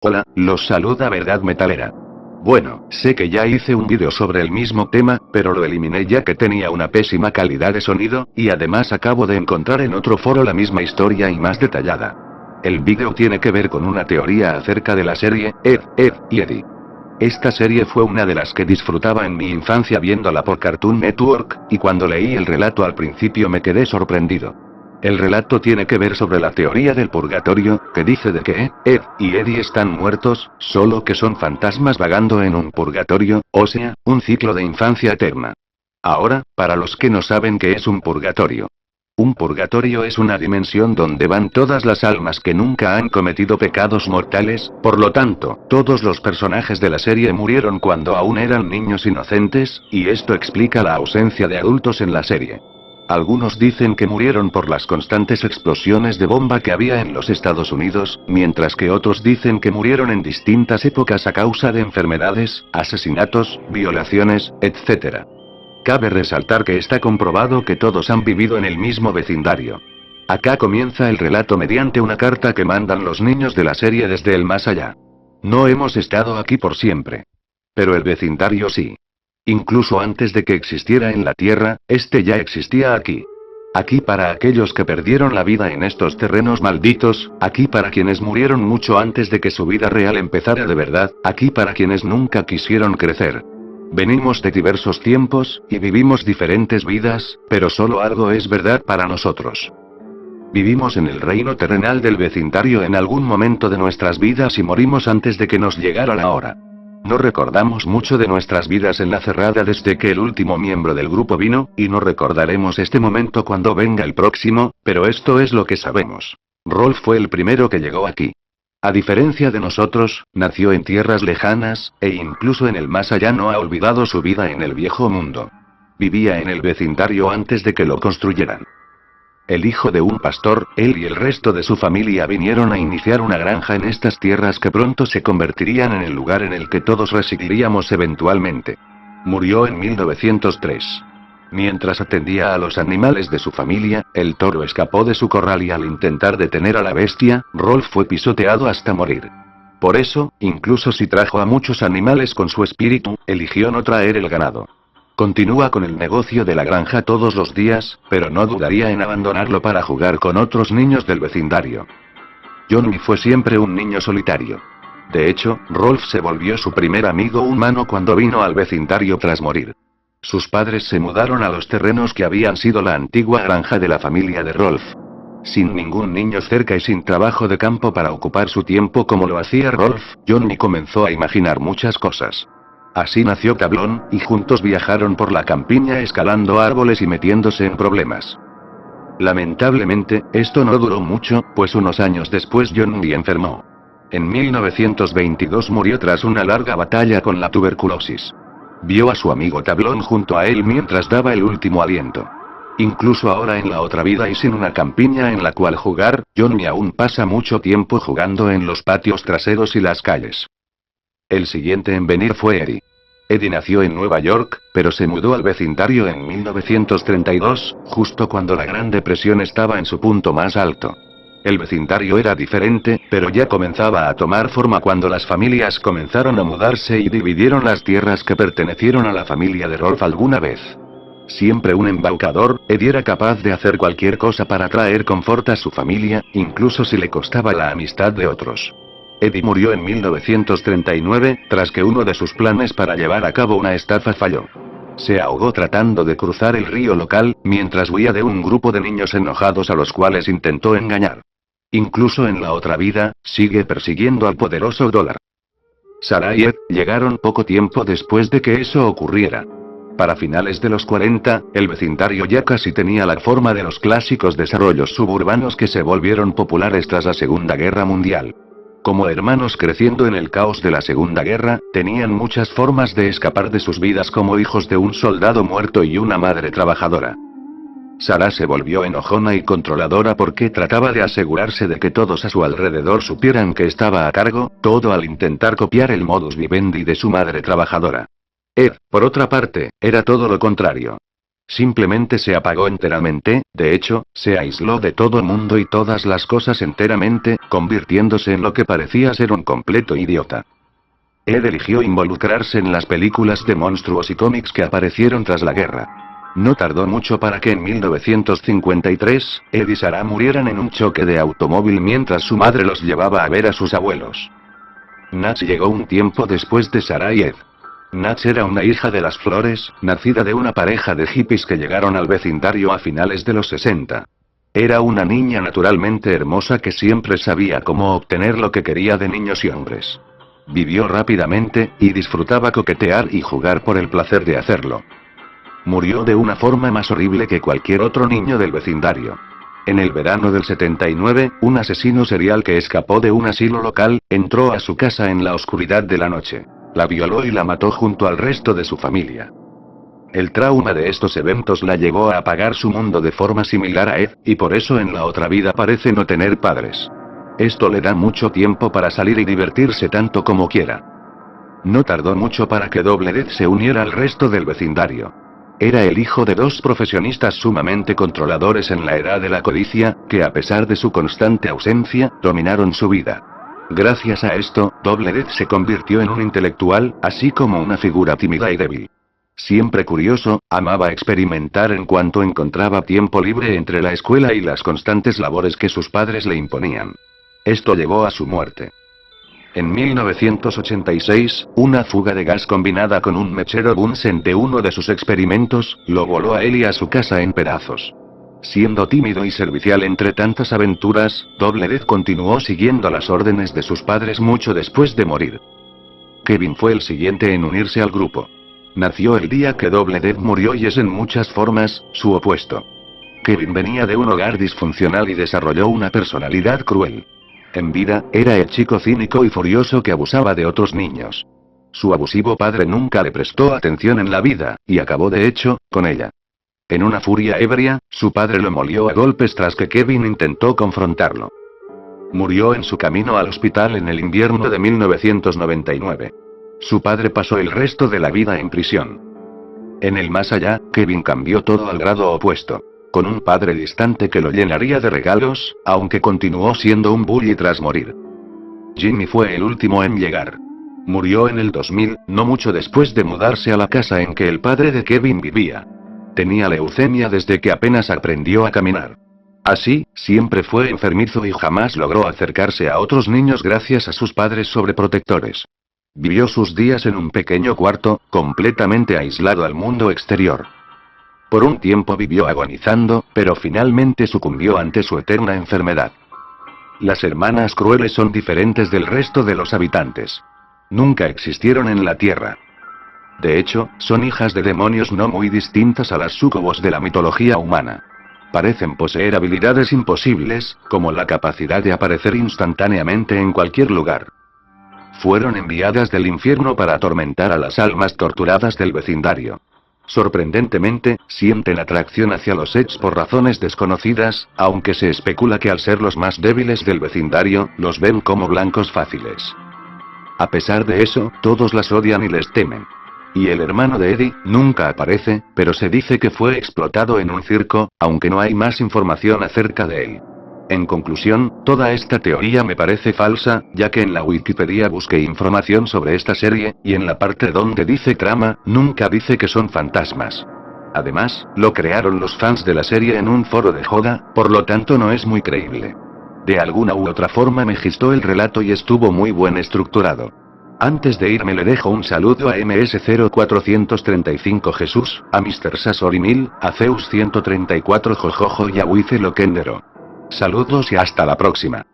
Hola, los saluda Verdad Metalera. Bueno, sé que ya hice un vídeo sobre el mismo tema, pero lo eliminé ya que tenía una pésima calidad de sonido, y además acabo de encontrar en otro foro la misma historia y más detallada. El vídeo tiene que ver con una teoría acerca de la serie Ed y Eddie. Esta serie fue una de las que disfrutaba en mi infancia viéndola por Cartoon Network, y cuando leí el relato al principio me quedé sorprendido. El relato tiene que ver sobre la teoría del purgatorio, que dice de que Ed y Eddie están muertos, solo que son fantasmas vagando en un purgatorio, o sea, un ciclo de infancia eterna. Ahora, para los que no saben qué es un purgatorio. Un purgatorio es una dimensión donde van todas las almas que nunca han cometido pecados mortales, por lo tanto, todos los personajes de la serie murieron cuando aún eran niños inocentes, y esto explica la ausencia de adultos en la serie. Algunos dicen que murieron por las constantes explosiones de bomba que había en los Estados Unidos, mientras que otros dicen que murieron en distintas épocas a causa de enfermedades, asesinatos, violaciones, etc. Cabe resaltar que está comprobado que todos han vivido en el mismo vecindario. Acá comienza el relato mediante una carta que mandan los niños de la serie desde el más allá. No hemos estado aquí por siempre. Pero el vecindario sí. Incluso antes de que existiera en la Tierra, este ya existía aquí. Aquí para aquellos que perdieron la vida en estos terrenos malditos, aquí para quienes murieron mucho antes de que su vida real empezara de verdad, aquí para quienes nunca quisieron crecer. Venimos de diversos tiempos, y vivimos diferentes vidas, pero solo algo es verdad para nosotros. Vivimos en el reino terrenal del vecindario en algún momento de nuestras vidas y morimos antes de que nos llegara la hora. No recordamos mucho de nuestras vidas en la cerrada desde que el último miembro del grupo vino, y no recordaremos este momento cuando venga el próximo, pero esto es lo que sabemos. Rolf fue el primero que llegó aquí. A diferencia de nosotros, nació en tierras lejanas, e incluso en el más allá no ha olvidado su vida en el viejo mundo. Vivía en el vecindario antes de que lo construyeran. El hijo de un pastor, él y el resto de su familia vinieron a iniciar una granja en estas tierras que pronto se convertirían en el lugar en el que todos residiríamos eventualmente. Murió en 1903. Mientras atendía a los animales de su familia, el toro escapó de su corral y al intentar detener a la bestia, Rolf fue pisoteado hasta morir. Por eso, incluso si trajo a muchos animales con su espíritu, eligió no traer el ganado. Continúa con el negocio de la granja todos los días, pero no dudaría en abandonarlo para jugar con otros niños del vecindario. Johnny fue siempre un niño solitario. De hecho, Rolf se volvió su primer amigo humano cuando vino al vecindario tras morir. Sus padres se mudaron a los terrenos que habían sido la antigua granja de la familia de Rolf. Sin ningún niño cerca y sin trabajo de campo para ocupar su tiempo como lo hacía Rolf, Johnny comenzó a imaginar muchas cosas. Así nació Tablón, y juntos viajaron por la campiña escalando árboles y metiéndose en problemas. Lamentablemente, esto no duró mucho, pues unos años después Johnny enfermó. En 1922 murió tras una larga batalla con la tuberculosis. Vio a su amigo Tablón junto a él mientras daba el último aliento. Incluso ahora en la otra vida y sin una campiña en la cual jugar, Johnny aún pasa mucho tiempo jugando en los patios traseros y las calles. El siguiente en venir fue Eddie. Eddie nació en Nueva York, pero se mudó al vecindario en 1932, justo cuando la Gran Depresión estaba en su punto más alto. El vecindario era diferente, pero ya comenzaba a tomar forma cuando las familias comenzaron a mudarse y dividieron las tierras que pertenecieron a la familia de Rolf alguna vez. Siempre un embaucador, Eddie era capaz de hacer cualquier cosa para traer confort a su familia, incluso si le costaba la amistad de otros. Eddie murió en 1939, tras que uno de sus planes para llevar a cabo una estafa falló. Se ahogó tratando de cruzar el río local, mientras huía de un grupo de niños enojados a los cuales intentó engañar. Incluso en la otra vida, sigue persiguiendo al poderoso dólar. Sarah y Ed llegaron poco tiempo después de que eso ocurriera. Para finales de los 40, el vecindario ya casi tenía la forma de los clásicos desarrollos suburbanos que se volvieron populares tras la Segunda Guerra Mundial. Como hermanos creciendo en el caos de la Segunda Guerra, tenían muchas formas de escapar de sus vidas como hijos de un soldado muerto y una madre trabajadora. Sarah se volvió enojona y controladora porque trataba de asegurarse de que todos a su alrededor supieran que estaba a cargo, todo al intentar copiar el modus vivendi de su madre trabajadora. Ed, por otra parte, era todo lo contrario. Simplemente se apagó enteramente, de hecho, se aisló de todo mundo y todas las cosas enteramente, convirtiéndose en lo que parecía ser un completo idiota. Ed eligió involucrarse en las películas de monstruos y cómics que aparecieron tras la guerra. No tardó mucho para que en 1953, Ed y Sarah murieran en un choque de automóvil mientras su madre los llevaba a ver a sus abuelos. Natch llegó un tiempo después de Sarah y Ed. Natch era una hija de las flores, nacida de una pareja de hippies que llegaron al vecindario a finales de los 60. Era una niña naturalmente hermosa que siempre sabía cómo obtener lo que quería de niños y hombres. Vivió rápidamente, y disfrutaba coquetear y jugar por el placer de hacerlo. Murió de una forma más horrible que cualquier otro niño del vecindario. En el verano del 79, un asesino serial que escapó de un asilo local, entró a su casa en la oscuridad de la noche. La violó y la mató junto al resto de su familia. El trauma de estos eventos la llevó a apagar su mundo de forma similar a Ed, y por eso en la otra vida parece no tener padres. Esto le da mucho tiempo para salir y divertirse tanto como quiera. No tardó mucho para que Double D se uniera al resto del vecindario. Era el hijo de dos profesionistas sumamente controladores en la edad de la codicia, que a pesar de su constante ausencia, dominaron su vida. Gracias a esto, Double D se convirtió en un intelectual, así como una figura tímida y débil. Siempre curioso, amaba experimentar en cuanto encontraba tiempo libre entre la escuela y las constantes labores que sus padres le imponían. Esto llevó a su muerte. En 1986, una fuga de gas combinada con un mechero Bunsen de uno de sus experimentos, lo voló a él y a su casa en pedazos. Siendo tímido y servicial entre tantas aventuras, Double D continuó siguiendo las órdenes de sus padres mucho después de morir. Kevin fue el siguiente en unirse al grupo. Nació el día que Double D murió y es en muchas formas, su opuesto. Kevin venía de un hogar disfuncional y desarrolló una personalidad cruel. En vida, era el chico cínico y furioso que abusaba de otros niños. Su abusivo padre nunca le prestó atención en la vida, y acabó de hecho, con ella. En una furia ebria, su padre lo molió a golpes tras que Kevin intentó confrontarlo. Murió en su camino al hospital en el invierno de 1999. Su padre pasó el resto de la vida en prisión. En el más allá, Kevin cambió todo al grado opuesto. Con un padre distante que lo llenaría de regalos, aunque continuó siendo un bully tras morir. Jimmy fue el último en llegar. Murió en el 2000, no mucho después de mudarse a la casa en que el padre de Kevin vivía. Tenía leucemia desde que apenas aprendió a caminar. Así, siempre fue enfermizo y jamás logró acercarse a otros niños gracias a sus padres sobreprotectores. Vivió sus días en un pequeño cuarto, completamente aislado al mundo exterior. Por un tiempo vivió agonizando, pero finalmente sucumbió ante su eterna enfermedad. Las hermanas crueles son diferentes del resto de los habitantes. Nunca existieron en la Tierra. De hecho, son hijas de demonios no muy distintas a las súcubos de la mitología humana. Parecen poseer habilidades imposibles, como la capacidad de aparecer instantáneamente en cualquier lugar. Fueron enviadas del infierno para atormentar a las almas torturadas del vecindario. Sorprendentemente, sienten atracción hacia los Eds por razones desconocidas, aunque se especula que al ser los más débiles del vecindario, los ven como blancos fáciles. A pesar de eso, todos las odian y les temen. Y el hermano de Eddie, nunca aparece, pero se dice que fue explotado en un circo, aunque no hay más información acerca de él. En conclusión, toda esta teoría me parece falsa, ya que en la Wikipedia busqué información sobre esta serie, y en la parte donde dice trama, nunca dice que son fantasmas. Además, lo crearon los fans de la serie en un foro de joda, por lo tanto no es muy creíble. De alguna u otra forma me gustó el relato y estuvo muy buen estructurado. Antes de irme le dejo un saludo a MS0435 Jesús, a Mr. Sasori 1000, a Zeus 134 Jojojo y a Wice Loquendero. Saludos y hasta la próxima.